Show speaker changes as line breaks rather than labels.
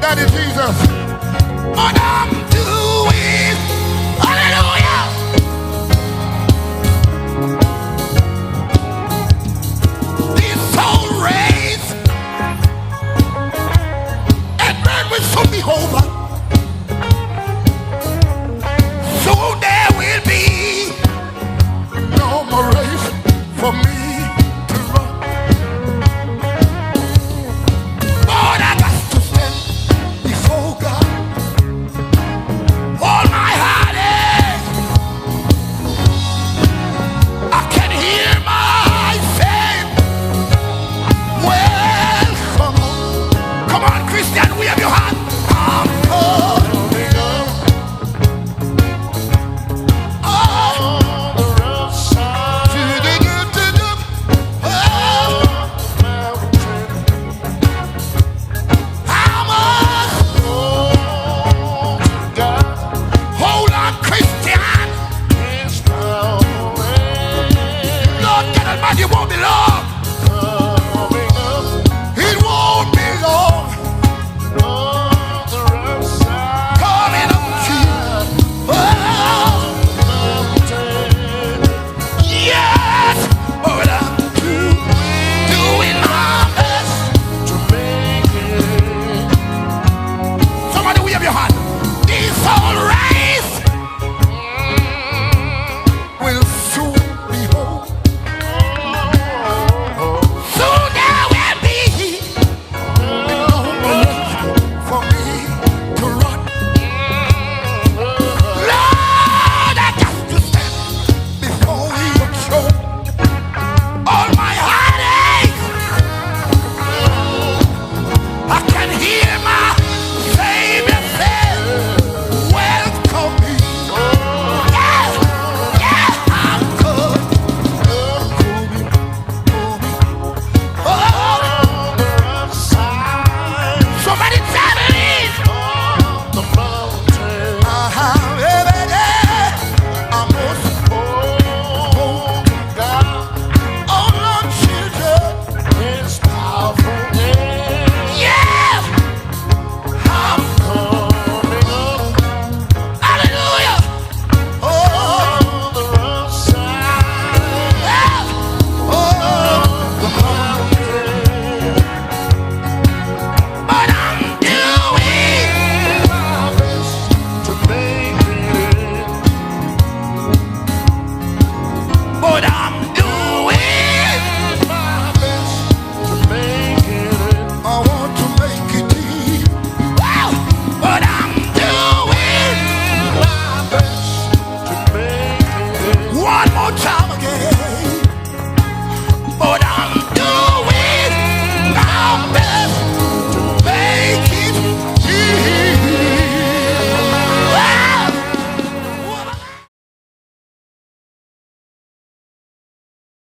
Daddy Jesus. What I'm doing, hallelujah. This soul race and burn will soon be over. Soon there will be no more race for me to run. Lord, I got to stand before God. All my heartache, I can hear myself. Well, come on, Christian, wave your hand. I'm coming up on the rough side. I'm a hold on, Christian. Lord God Almighty, it won't be long. It won't be long. Coming up to you. Oh, yes. But I'm doing my best to make it. Somebody wave your hand. It's all right.